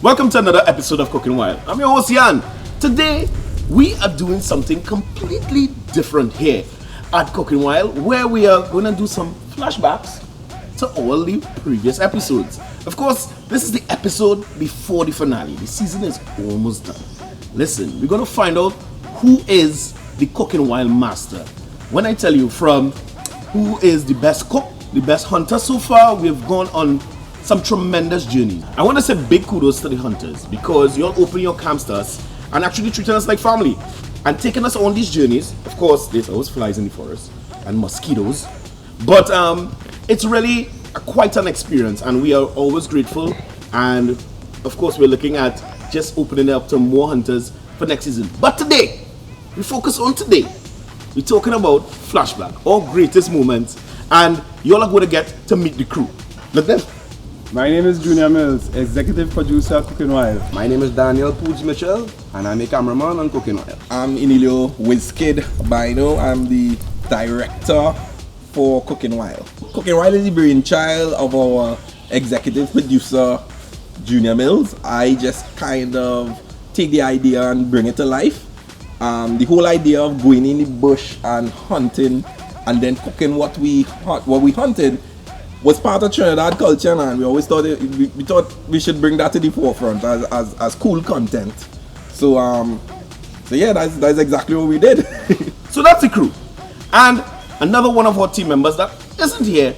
Welcome to another episode of Cooking Wild. I'm your host Yan. Today we are doing something completely different here at Cooking Wild, where we are going to do some flashbacks to all the previous episodes. Of course, this is the episode before the finale. The season is almost done. Listen, we're going to find out who is the Cooking Wild master. When I tell you from who is the best cook, the best hunter so far, we've gone on some tremendous journeys. I want to say big kudos to the hunters because you all open your camps to us and actually treating us like family and taking us on these journeys. Of course, there's always flies in the forest and mosquitoes, but it's really quite an experience and we are always grateful. And of course, we're looking at just opening it up to more hunters for next season. But today, we focus on today. We're talking about flashback, our greatest moments, and you all are going to get to meet the crew. Look them. My name is Junior Mills, Executive Producer at Cooking Wild. My name is Daniel Poods Mitchell, and I'm a cameraman on Cooking Wild. I'm Inilio Wizkid Bino. I'm the director for Cooking Wild. Cooking Wild is the brainchild of our executive producer, Junior Mills. I just kind of take the idea and bring it to life. The whole idea of going in the bush and hunting and then cooking what we hunted was part of Trinidad culture, and we always thought we thought we should bring that to the forefront as cool content. So yeah, that's exactly what we did. So that's the crew. And another one of our team members that isn't here,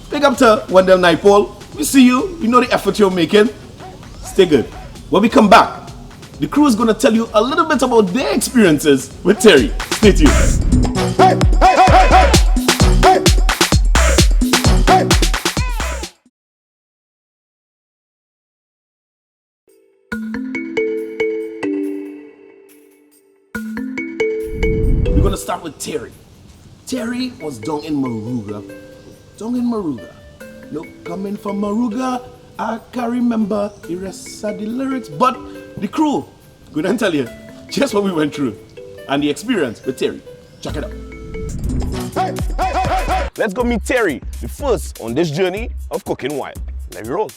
big up to Wendell Naipaul. We see you, you know the effort you're making. Stay good. When we come back, the crew is going to tell you a little bit about their experiences with Terry. Stay tuned. Hey, hey, hey, hey, hey. We're gonna start with Terry. Terry was down in Maruga. No, coming from Maruga, I can't remember the rest of the lyrics, but the crew gonna tell you just what we went through and the experience with Terry. Check it out. Hey, hey, hey, hey, hey. Let's go meet Terry, the first on this journey of Cooking Wild. Let me roll.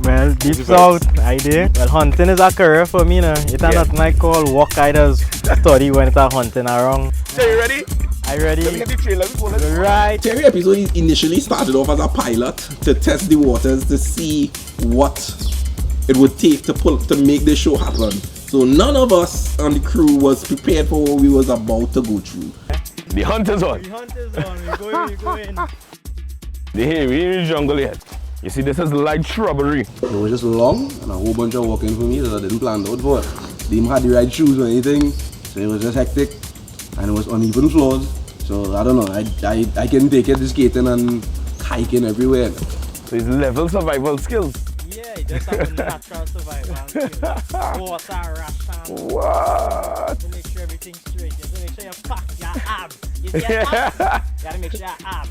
Well, deep south, I did. Well, hunting is a career for me now. It's not my call. What I just study when it's hunting around. Terry, ready? I ready? Let me get the trailer. Right. Terry episode initially started off as a pilot to test the waters to see what it would take to make the show happen. So none of us on the crew was prepared for what we was about to go through. The hunt is on. The hunt is on. We're going. We're in the jungle yet. You see, this is light shrubbery. It was just long and a whole bunch of walking for me that I didn't plan out for. They didn't have the right shoes or anything, so it was just hectic and it was uneven floors. So I don't know, I can take it to skating and hiking everywhere. So it's level survival skills. Yeah, you just have a natural survival skills. Water, ration. What? To make sure everything's straight. You have to make sure you pack your abs. You get abs? You gotta make sure your abs.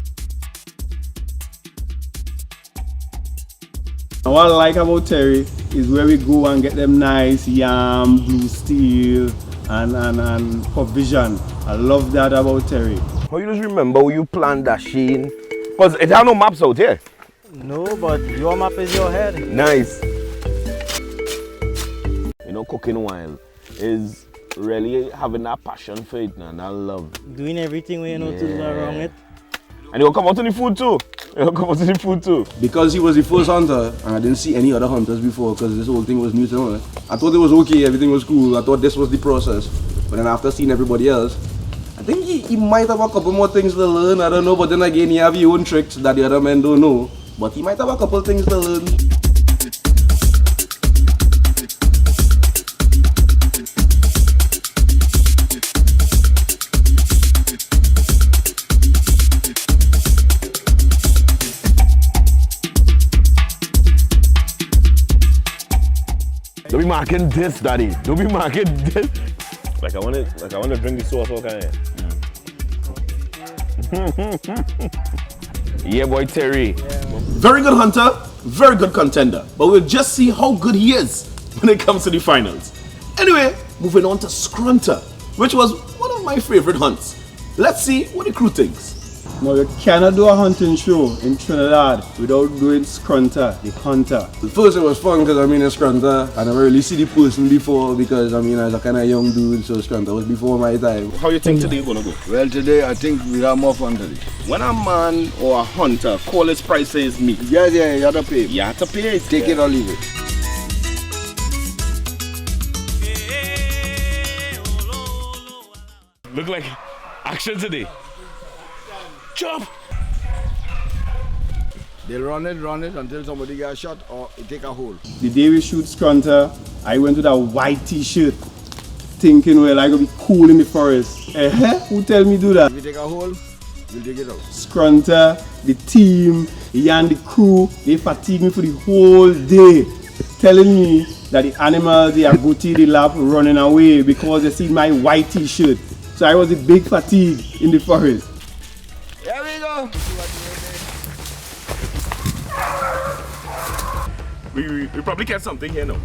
And what I like about Terry is where we go and get them nice yam, blue steel, and provision. I love that about Terry. How you just remember when you planned that Shane? Because it have no maps out here. No, but your map is your head. Nice. You know, Cooking Wild is really having that passion for it and that love. Doing everything we know to do around it. And you'll come out to the food too. Because he was the first hunter and I didn't see any other hunters before because this whole thing was new to me. I thought it was okay, everything was cool. I thought this was the process. But then after seeing everybody else, I think he might have a couple more things to learn. I don't know. But then again, you have your own tricks that the other men don't know. But he might have a couple things to learn. Don't be marking this, daddy. Don't be marking this. Like I want to drink the sauce all kind of. Yeah, boy, Terry. Very good hunter, very good contender. But we'll just see how good he is when it comes to the finals. Anyway, moving on to Scrunter, which was one of my favorite hunts. Let's see what the crew thinks. Now you cannot do a hunting show in Trinidad without doing Scrunter, the hunter. At first it was fun because I mean it's Scrunter. I never really see the person before because I mean I was a kind of young dude, so Scrunter was before my time. How you think today gonna go? Well, today I think we have more fun today. When a man or a hunter call his price says meat, Yeah, you have to pay. you have to pay it. Take it or leave it. Look like action today. Chop! They'll run it until somebody gets shot or it take a hole. The day we shoot Scrunter, I went with a white t-shirt thinking, well, I gonna be cool in the forest. Who tell me do that? If you take a hole, we'll take it out. Scrunter, the team, and the crew, they fatigued me for the whole day, telling me that the animals, they are booty the lap running away because they see my white t-shirt. So I was a big fatigue in the forest. Here we go. We probably get something here now.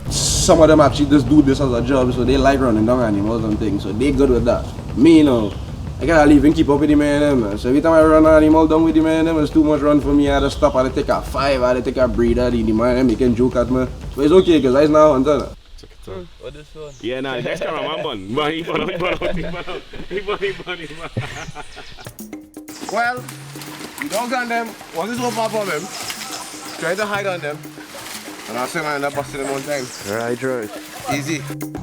Some of them actually just do this as a job, so they like running down animals and things, so they good with that. Me, you know, I gotta leave and keep up with the man and them. So every time I run an animal down with the man and them, it's too much run for me. I had to stop, I had to take a 5, I had to take a breather, the man and making joke at me. So it's okay, because I now hunter. Yeah, nah, the next cameraman bun. But he bun out. Well, the dogs on them, once it's so far from them, try to hide on them. And I'll say I end up busting them one time. Right. Easy.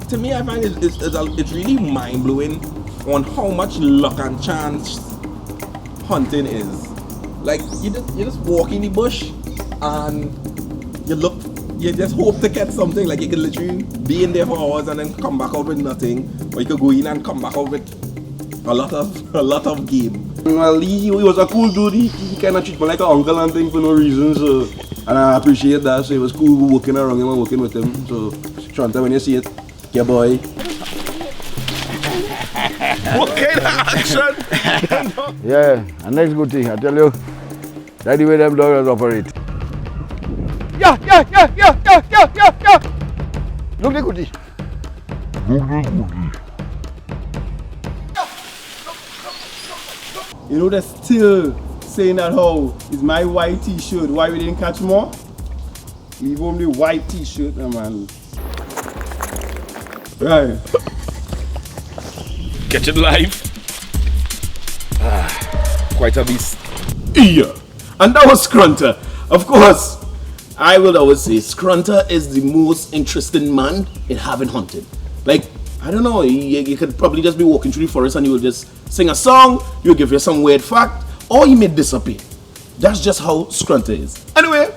To me, I find it's really mind blowing on how much luck and chance hunting is. Like you just walk in the bush and you just hope to catch something. Like you could literally be in there for hours and then come back out with nothing, or you could go in and come back out with a lot of game. Well, he was a cool dude. He kind of treated me like an uncle and thing for no reason. So, and I appreciate that. So it was cool working around him and working with him. So, Scrunter, when you see it, yeah, boy. What kind of action? Yeah, and next good thing, I tell you, that's the way them dogs operate. Yeah. Look the goodie. You know, they're still saying that how it's my white t-shirt, why we didn't catch more? Leave only white t-shirt, man. Right. Catch it live. Quite a beast. Yeah. And that was Scrunter. Of course, I will always say Scrunter is the most interesting man in having hunted. Like, I don't know, you could probably just be walking through the forest and you will just sing a song, you'll give you some weird fact, or you may disappear. That's just how Scrunter is. Anyway,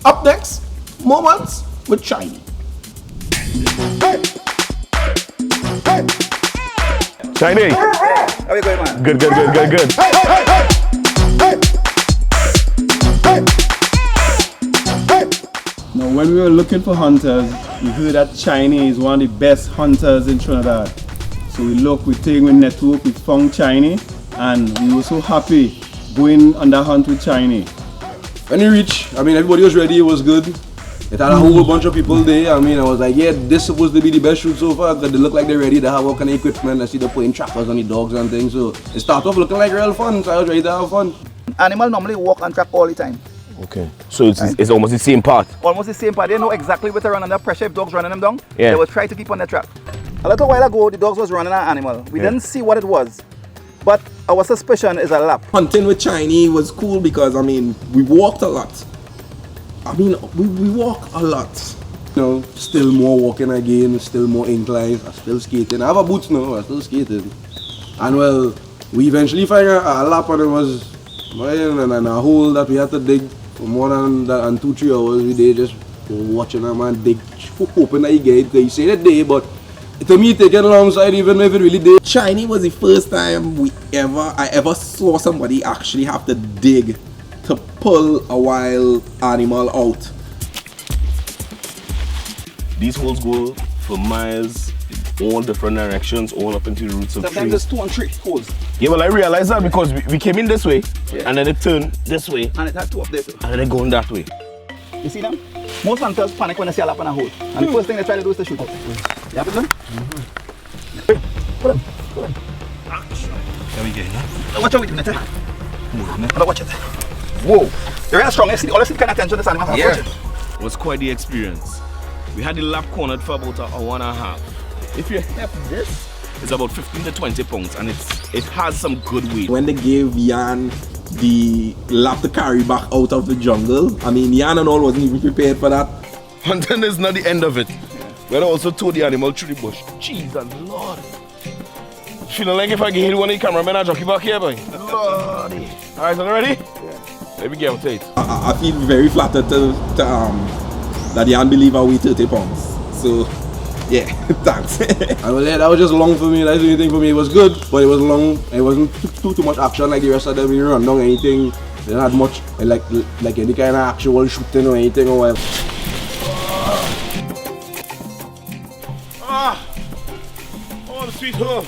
up next, Moments with Shiny. Shiny. How you going, man? Good. Now, when we were looking for hunters, we heard that Chinese is one of the best hunters in Trinidad. So we think we network, we found Chinese, and we were so happy going on that hunt with Chinese. When we reached, I mean, everybody was ready, it was good. It had a whole bunch of people there. I mean, I was like, yeah, this is supposed to be the best shoot so far, because they look like they're ready. They have all kind of equipment. I see they're putting trackers on the dogs and things. So it started off looking like real fun, so I was ready to have fun. Animal normally walk on track all the time. Okay. So it's almost the same part. Almost the same part. They know exactly where to run under pressure if dogs running them down. Yeah. They will try to keep on the track. A little while ago, the dogs was running an animal. We didn't see what it was, but our suspicion is a lap. Hunting with Chinese was cool because, I mean, we walked a lot. I mean, we walk a lot. You know, still more walking again, still more incline, I'm still skating. I have a boots now, I'm still skating. And well, we eventually find a lap and it was and a hole that we had to dig for more than 2-3 hours. We did just watching a man dig, hoping that he get it. Because he said it did, but to me taking alongside even if it really did. Chinese was the first time I ever saw somebody actually have to dig to pull a wild animal out. These holes go for miles, all different directions, all up into the roots of Sometimes trees. there's 2 and 3 holes. Yeah, well, I realized that because we came in this way, and then it turned this way, And it had 2 up there too. and then it going that way. You see them? Most hunters panic when they see a lap in a hole. And the first thing they try to do is to shoot it. You have it done? Wait, pull him. There we go. Watch out with it. Watch it. Whoa. They're really strong. See, all I see kind of tension this animal. Yeah. It was quite the experience. We had the lap cornered for about an hour and a half. If you have this, it's about 15 to 20 pounds, and it has some good weight. When they gave Jan the lap to carry back out of the jungle, I mean, Jan and all wasn't even prepared for that. Hunting is not the end of it. We had also towed the animal through the bush. Jeez and Lord. Feeling like if I can hit one of the cameramen, I'll jockey back here, boy. Lordy. Alright, so ready? Yeah. Let me get out it. I feel very flattered that Jan believe I weigh 30 pounds. So, yeah, thanks. And well, yeah, that was just long for me. That's the only thing for me. It was good, but it was long. It wasn't too much action like the rest of them. We didn't run down anything. They didn't have much like any kind of actual shooting or anything or whatever. Oh, the sweet home.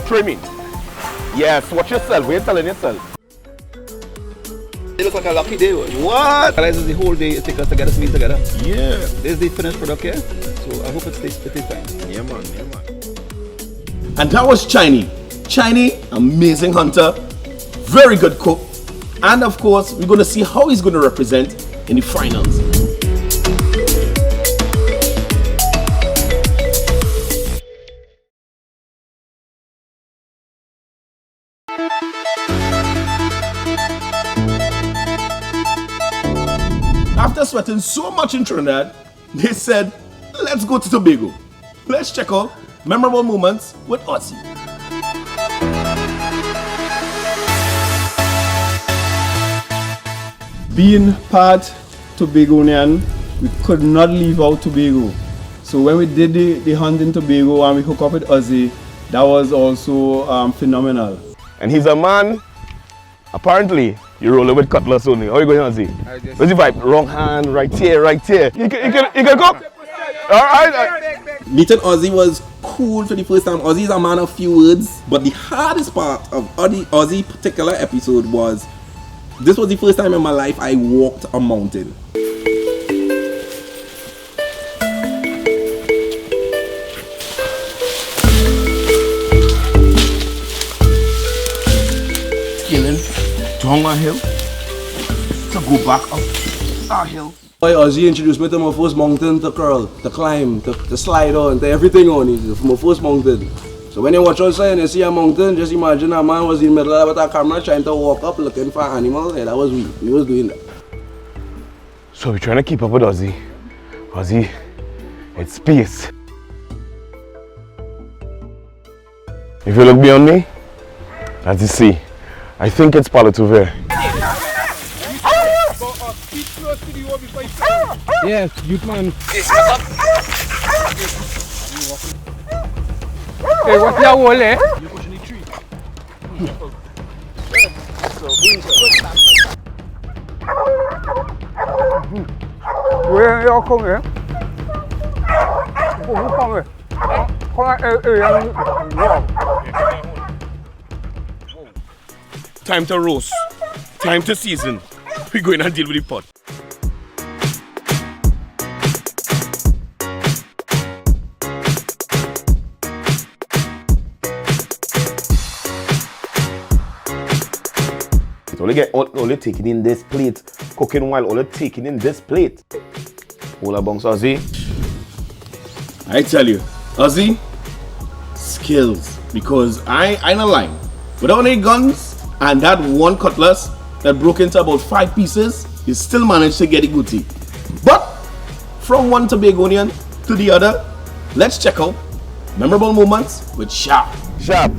Trimming. Yes, watch yourself. What are you telling yourself? It looks like a lucky day. What? This is the whole day it takes us to get this meal together. Yeah. This is the finished product here. So I hope it takes time. Yeah, man. Yeah, man. And that was Chiny. Chiny, amazing hunter, very good cook. And of course, we're going to see how he's going to represent in the finals. After sweating so much in Trinidad, they said, let's go to Tobago. Let's check out memorable moments with Ozzy. Being part Tobagonian, we could not leave out Tobago. So when we did the hunt in Tobago and we hooked up with Ozzy, that was also phenomenal. And he's a man, apparently, you roll it with cutlass only. How are you going, Ozzy? Where's the vibe? Wrong hand, right here, right here. You can cook? Alright. Meeting Ozzy was cool for the first time. Ozzy is a man of few words, but the hardest part of Ozzy particular episode was, this was the first time in my life I walked a mountain. Scaling down a hill to go back up a hill. Boy, Ozzy introduced me to my first mountain to curl, to climb, to slide on, to everything on it. For my first mountain. So when you watch outside and you see a mountain, just imagine a man was in the middle of it with a camera trying to walk up looking for animals. Yeah, that was we. We was doing that. So we're trying to keep up with Ozzy. Ozzy, it's space. If you look beyond me, that's the sea. I think it's Palo Tuve. Yes, youth man. Hey, what's your wall, eh? You're pushing the tree. Where you come here? Who come here? Time to roast. Time to season. We're going to deal with the pot. Only taking in this plate, cooking while only taking in this plate. All bongs Ozzy. I tell you, Ozzy, skills. Because I ain't lying. Without any guns and that one cutlass that broke into about 5 pieces, he still managed to get it goatee. But from one Tobagonian to the other, let's check out memorable moments with Sharp. Sharp.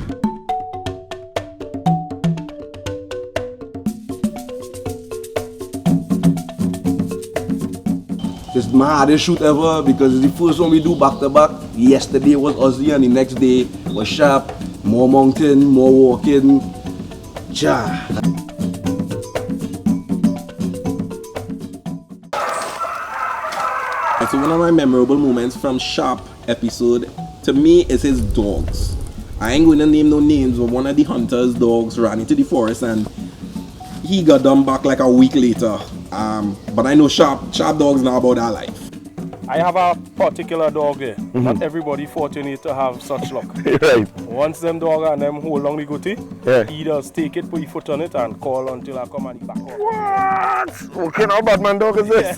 It's my hardest shoot ever because it's the first one we do back to back. Yesterday was Ozzy and the next day was Sharp. More mountain, more walking. Ja. So one of my memorable moments from Sharp episode, to me, is his dogs. I ain't going to name no names, but one of the hunters' dogs ran into the forest and he got done back like a week later. But I know sharp dogs know about that life. I have a particular dog there. Not everybody fortunate to have such luck. Right. Once them dog and them hold on the goatee, Yeah. he does take it, put his foot on it and call until I come and he back off. What? What kind of Batman dog is this?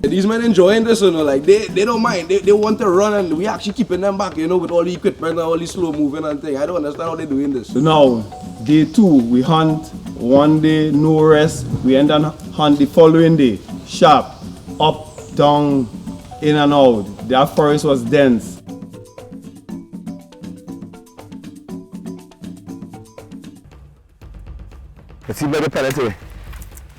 These men enjoying this, you know, like they don't mind. They want to run and we actually keeping them back, you know, with all the equipment and all the slow moving and thing. I don't understand how they're doing this. So now, day 2, we hunt. One day, no rest. We end on hunt the following day. Sharp, up, down, in and out. That forest was dense. Let's see better penalty.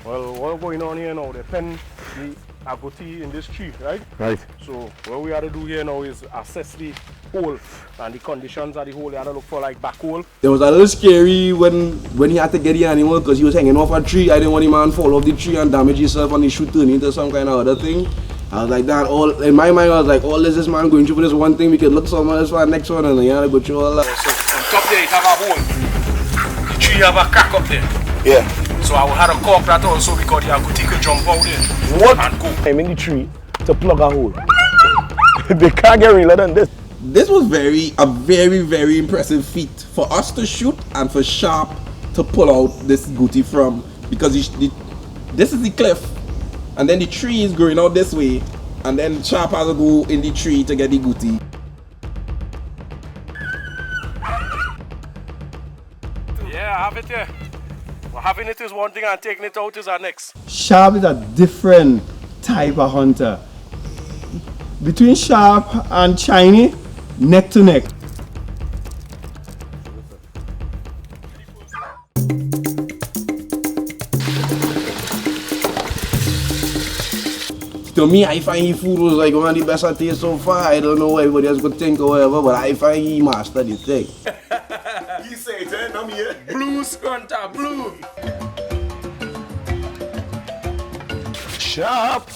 Well, what's going on here now? They pen the agouti in this tree, right? Right. So what we have to do here now is assess the hole and the conditions of the hole. You have to look for like back hole. It was a little scary when he had to get the animal because he was hanging off a tree. I didn't want him to fall off the tree and damage himself and he should turn into some kind of other thing. I was like that. All in my mind, I was like, all this man going through for this one thing, we could look somewhere else for the next one, and then you have to go through all that. So on top there, it have a hole. The tree have a crack up there. Yeah. So I will have to cork that also because the agouti could jump out there. What? And go. I'm in the tree to plug a hole. They can't get realer than this. This was a very impressive feat for us to shoot and for Sharp to pull out this goatee from, because this is the cliff and then the tree is growing out this way and then Sharp has to go in the tree to get the goatee. Yeah, I have it here. Well, having it is one thing and taking it out is our next. Sharp is a different type of hunter. Between Sharp and Shiny, neck to neck. To me, I find his food was like one of the best I taste so far. I don't know what everybody else could think or whatever, but I find he mastered the thing. He say it, I'm here. Blue Scrunter, blue. Sharp.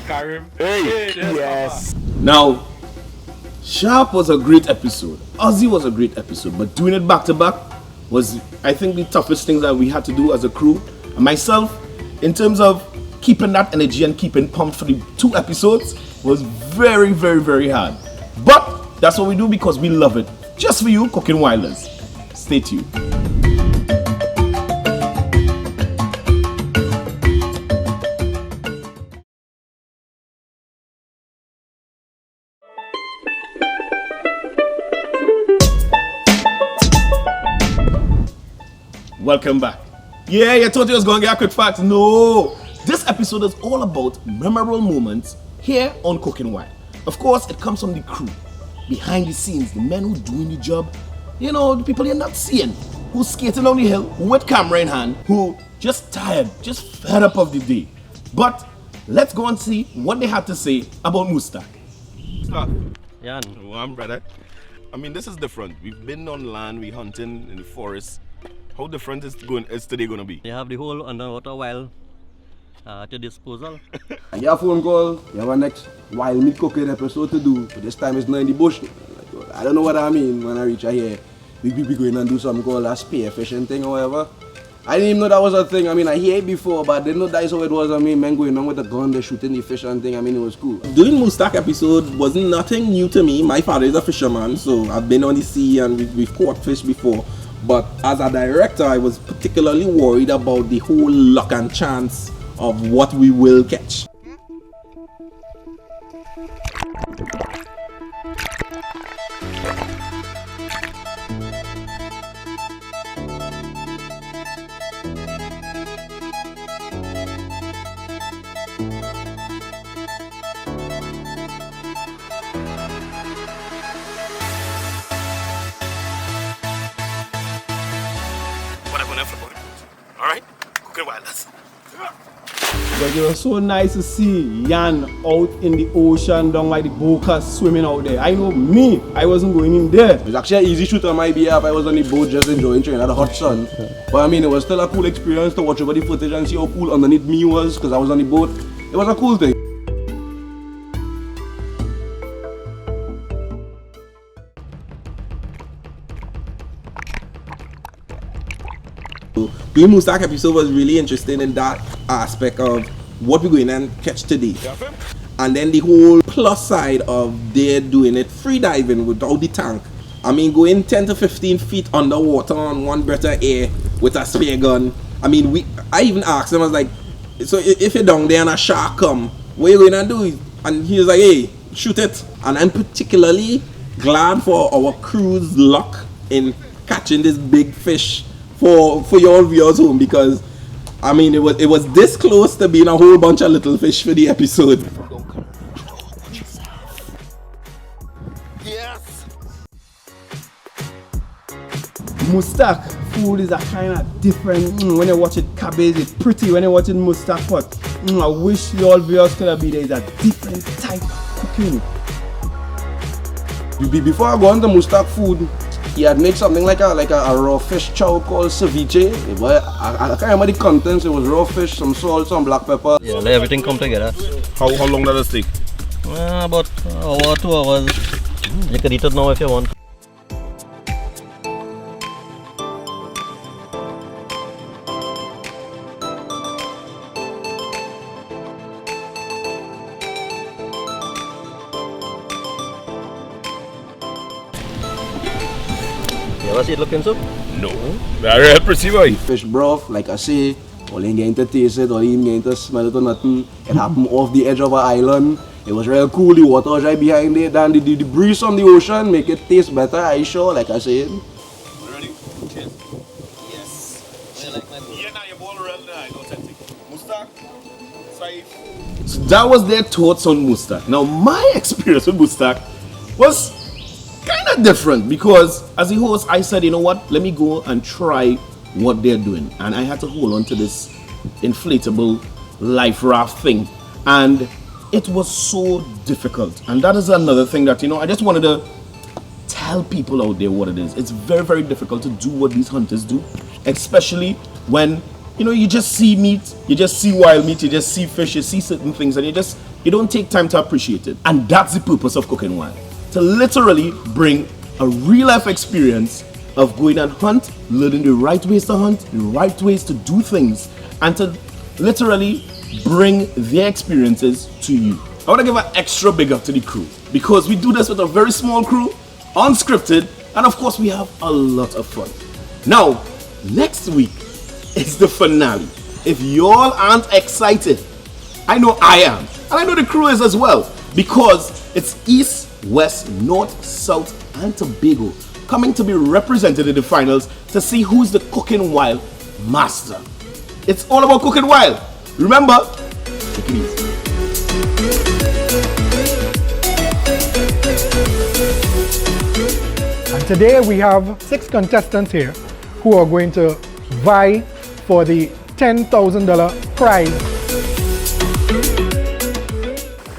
Carry him. Hey. there's Yes. Now, Sharp was a great episode. Ozzy was a great episode, but doing it back to back was, I think, the toughest things that we had to do as a crew. And myself, in terms of keeping that energy and keeping pumped for the 2 episodes, was very hard. But that's what we do because we love it. Just for you, Cooking Wilders. Stay tuned. Welcome back. Yeah, you thought you was going to get a quick fact. No! This episode is all about memorable moments here on Cooking Wild. Of course, it comes from the crew. Behind the scenes, the men who doing the job. You know, the people you're not seeing. Who's skating down the hill, who with camera in hand, who just tired, just fed up of the day. But let's go and see what they had to say about Mustafa. Jan. One brother. I mean, this is different. We've been on land, we hunting in the forest. How different is today going to be? They have the whole underwater wild at your disposal. I get a phone call, you have a next wild meat cooking episode to do, but this time it's not in the bush. I don't know what I mean when I reach out here. We be going and do something called a spear fishing thing or whatever. I didn't even know that was a thing. I mean, I hear it before, but I didn't know that's how it was. I mean, men going on with a gun, they're shooting the fish and thing. I mean, it was cool. Doing Mustak episode wasn't nothing new to me. My father is a fisherman, so I've been on the sea and we've caught fish before. But as a director, I was particularly worried about the whole luck and chance of what we will catch. Alright? Cooking Wilders. But it was so nice to see Jan out in the ocean down by the Boca swimming out there. I know me, I wasn't going in there. It was actually an easy shoot on my behalf. I was on the boat just enjoying training at the hot sun. But I mean, it was still a cool experience to watch over the footage and see how cool underneath me was because I was on the boat. It was a cool thing. doing Mustafa episode was really interesting in that aspect of what we're going and catch today. And then the whole plus side of they're doing it free diving without the tank. I mean, going 10 to 15 feet underwater on one breath of air with a spear gun. I mean, I even asked him, I was like, so if you're down there and a shark come, what are you going to do? And he was like, hey, shoot it. And I'm particularly glad for our crew's luck in catching this big fish for your viewers home, because I mean it was this close to being a whole bunch of little fish for the episode. Yes. Mustafa food is a kind of different. When you watch it, cabbage is pretty. When you watch it, Mustafa pot. I wish your viewers could have been there. It's a different type of cooking. Before I go on to Mustafa food, he had made something like a raw fish chow called ceviche. I can't remember the contents. It was raw fish, some salt, some black pepper. Yeah, let everything come together. How long does it take? About an hour, 2 hours. You can eat it now if you want. You ever see it looking soup? No. Very pretty boy. Fish broth, like I say, all ain't getting to taste it, all ain't getting to smell it or nothing. It happened off the edge of an island. It was real cool, the water was right behind it, and the breeze from the ocean make it taste better, I sure, like I said. Ready? Cheers. Yes. Yeah, now your ball around now, authentic. Mustafa, Saif. So that was their thoughts on Mustafa. Now my experience with Mustafa was kind of different, because as a host I said, you know what, let me go and try what they're doing, and I had to hold on to this inflatable life raft thing, and it was so difficult. And that is another thing that, you know, I just wanted to tell people out there what it is. It's very, very difficult to do what these hunters do, especially when, you know, you just see meat, you just see wild meat, you just see fish, you see certain things, and you don't take time to appreciate it. And that's the purpose of Cooking Wild, to literally bring a real life experience of going and hunt, learning the right ways to hunt, the right ways to do things, and to literally bring their experiences to you. I want to give an extra big up to the crew, because we do this with a very small crew, unscripted, and of course we have a lot of fun. Now, next week is the finale. If y'all aren't excited, I know I am, and I know the crew is as well, because it's East, West, North, South, and Tobago coming to be represented in the finals to see who's the Cooking Wild master. It's all about Cooking Wild. Remember, take it easy. And today we have 6 contestants here who are going to vie for the $10,000 prize.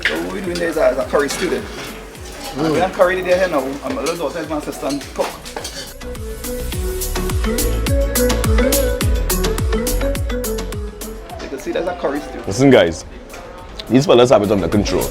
So what we're doing there is a curry student. And we have curry there here now. I'm a little daughter is my assistant cook. You can see there's a curry stew. Listen guys, these fellas have it under control.